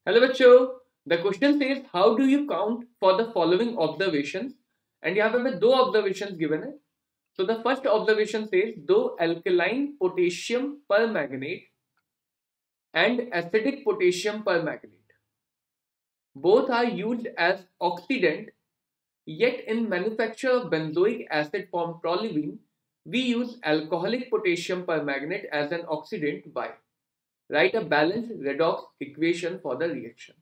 Hello बच्चों, the question says how do you count for the following observations and यहाँ पे हमें दो observations given है. So the first observation says दो alkaline potassium permanganate and acidic potassium permanganate both are used as oxidant, yet in manufacture of benzoic acid form toluene we use alcoholic potassium permanganate as an oxidant. By write a balanced redox equation for the reaction.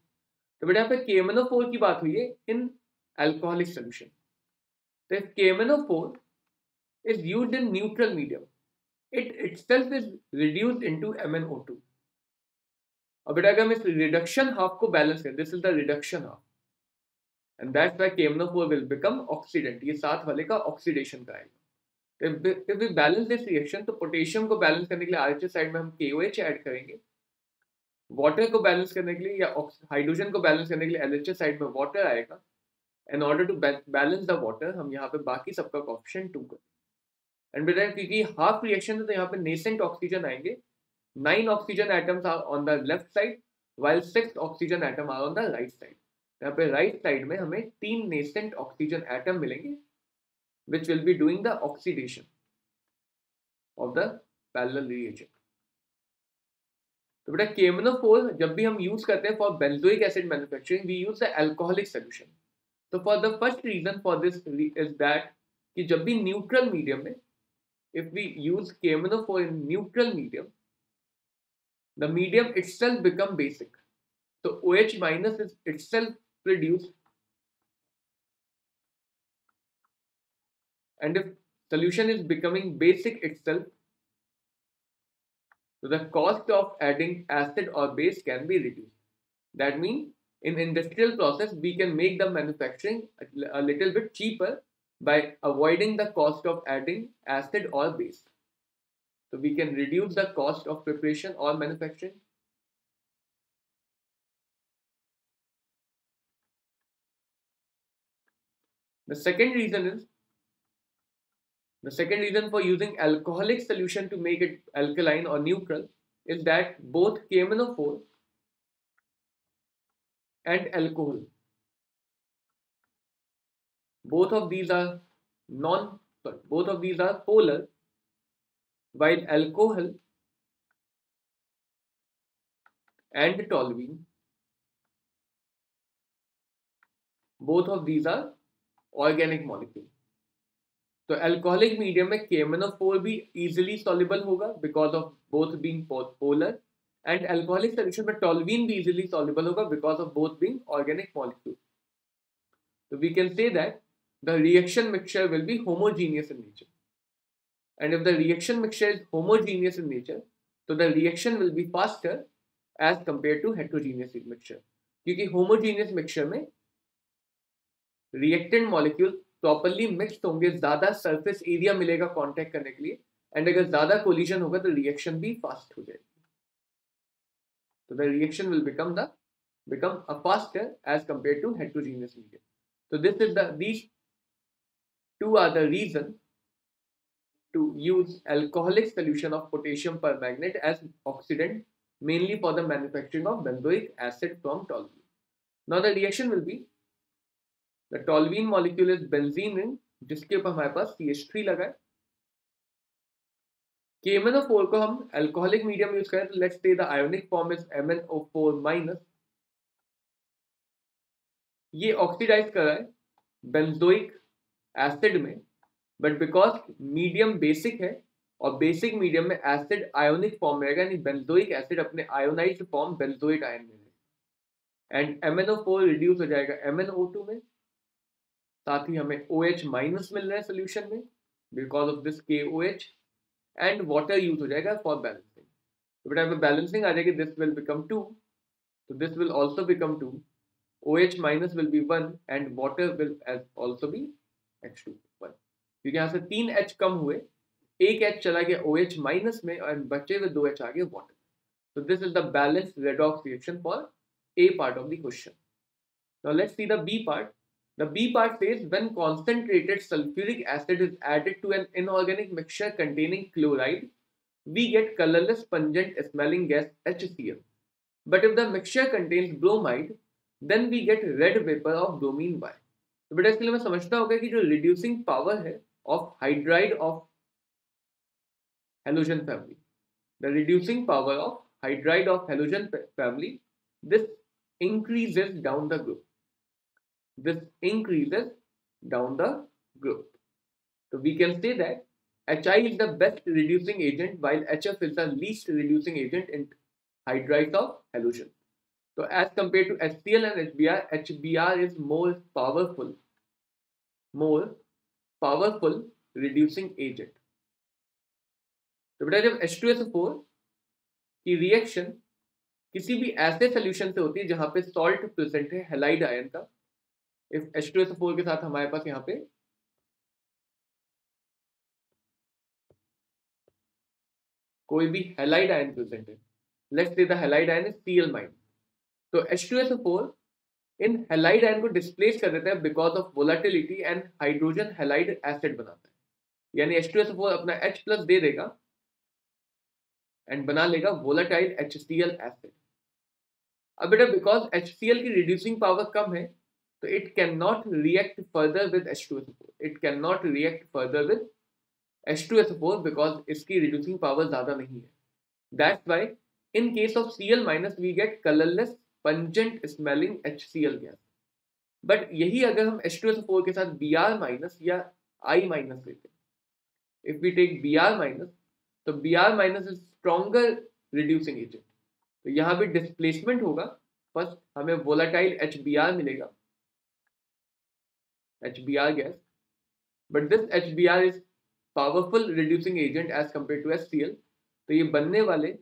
तो बेटा यहाँ पे KMnO4 की बात हुई है इन alcoholic solution. तो if KMnO4 is used in neutral medium, it itself is reduced into MnO2. और बेटा अगर हम इस रिडक्शन हाफ को बैलेंस करें, this is the reduction half and that's why KMnO4 will become oxidant. ये साथ वाले का ऑक्सीडेशन का आएगा. if we balance this reaction, तो पोटेशियम को बैलेंस करने के लिए RHS साइड में हम KOH ऐड करेंगे, वाटर को बैलेंस करने के लिए या हाइड्रोजन को बैलेंस करने के लिए LHS साइड में वाटर आएगा. In order to balance the water, हम यहाँ पे बाकी सबका कोएफिशिएंट 2 करें. एंड बेटा क्योंकि हाफ रिएक्शन है तो यहाँ पे नेसेंट ऑक्सीजन आएंगे. 9 oxygen atoms are on the left side while 6 oxygen atom are on the right side. यहाँ पे राइट साइड में हमें 3 नेसेंट ऑक्सीजन एटम मिलेंगे which will be doing the oxidation of the parallel reagent. तो बेटा KMnO4 जब भी हम यूज करते हैं for benzoic acid manufacturing we use the alcoholic solution. तो for the first reason for this is that कि जब भी न्यूट्रल मीडियम में if we use KMnO4 in neutral medium the medium itself become basic. तो OH minus is itself produced and if solution is becoming basic itself, so the cost of adding acid or base can be reduced. That means in industrial process we can make the manufacturing a little bit cheaper by avoiding the cost of adding acid or base. So we can reduce the cost of preparation or manufacturing. The second reason for using alcoholic solution to make it alkaline or neutral is that both KMnO4 and alcohol, both of these are polar, while alcohol and toluene, both of these are organic molecule. तो alcoholic medium में KMnO4 भी easily soluble होगा because of both being polar and alcoholic solution में toluene भी easily soluble होगा because of both being organic molecule. तो we can say that the reaction mixture will be homogeneous in nature. And if the reaction mixture is homogeneous in nature तो the reaction will be faster as compare to heterogeneous mixture. क्योंकि homogeneous mixture में reactant molecule properly mixed होंगे, ज्यादा surface area मिलेगा contact करने के लिए, and अगर ज्यादा कोलिजन होगा तो रिएक्शन भी फास्ट हो जाएगी. तो the reaction will become a faster as compared to heterogeneous medium. So these two are the reason to use alcoholic solution of potassium permanganate as oxidant, mainly for the manufacturing of benzoic acid from toluene. Now the reaction will be the toluene molecule is benzene ring, जिसके ऊपर हमारे पास CH3 लगा है. KMnO4 को हम alcoholic medium use करें तो let's say the ionic form is MnO4 minus. ये ऑक्सीडाइज कर रहा है बेंजोइक एसिड में, बट बिकॉज मीडियम बेसिक है और बेसिक मीडियम में एसिड आयोनिक फॉर्म में रहेगा, यानी बेंजोइक एसिड अपने आयोनाइज्ड फॉर्म बेंजोइक आयन में रहेगा एंड MnO4 रिड्यूस हो जाएगा MnO2 में. साथ ही हमें OH माइनस मिल रहा है सोल्यूशन में because of this KOH and water use हो जाएगा फॉर बैलेंसिंग. तो बेटा में बैलेंसिंग आ जाएगी, दिस विल बिकम 2, तो this will also become 2, OH minus will be 1 and water will also be H2 1. क्योंकि यहाँ से 3 H कम हुए, एक H चला गया OH माइनस में और बचे हुए 2 H आ गए water. So this is the balanced redox reaction for A part of the question. Now let's see the B part. The B part says when concentrated sulfuric acid is added to an inorganic mixture containing chloride, we get colorless pungent smelling gas HCl. but if the mixture contains bromide, then we get red vapor of bromine Y. तो बेटा इसके लिए मैं समझता होगा कि जो reducing power है of hydride of halogen family, the reducing power of hydride of halogen family, this increases down the group. This increases down the group. So we can say that HI is the best reducing agent while HF is the least reducing agent in hydrides of halogen. So as compared to HCl and HBr, HBr is more powerful reducing agent. तो बेटा जब H2SO4 की reaction किसी भी ऐसे solution से होती है जहां पे सॉल्ट प्रेजेंट है हैलाइड आयन का, इफ H2SO4 के साथ हमारे पास यहाँ पे कोई भी हैलाइड आयन प्रेजेंट है, let's say the halide ion is Cl-, तो H2SO4 इन हैलाइड आयन को डिस्प्लेस कर देता है because of volatility and hydrogen halide acid बनाता है, यानी H2SO4 अपना H+ दे देगा एंड बना लेगा वोलेटाइल HCl एसिड. अब बेटा बिकॉज HCl की रिड्यूसिंग पावर कम है तो it can not react further with H2SO4. It can not react further with H2SO4 because इसकी रिड्यूसिंग पावर ज्यादा नहीं है. That's why in case of Cl- we get colourless pungent smelling HCl gas. But यही अगर हम H2SO4 के साथ Br- या I- लेते हैं, इफ वी टेक Br-, तो Br- is stronger reducing agent, तो यहाँ भी डिस्प्लेसमेंट होगा. फर्स्ट हमें वोलेटाइल HBr मिलेगा, HBr gas, but this HBr is powerful reducing agent as compare to HCl. तो ये बनने वाले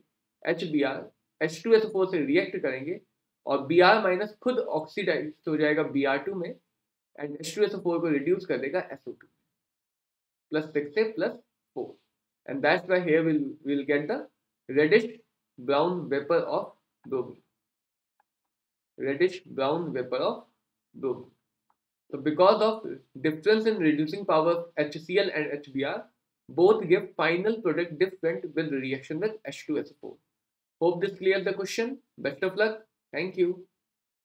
HBr H2SO4 से रिएक्ट करेंगे और Br- खुद ऑक्सीडाइज हो जाएगा Br2 में एंड H2SO4 को रिड्यूस कर देगा SO2 +6 से +4, and that's why here we'll get the reddish brown vapor of bromine. Reddish brown vapor of bromine. So because of difference in reducing power of HCl and HBr, both give final product different with reaction with H2SO4. Hope this clears the question. Best of luck. Thank you.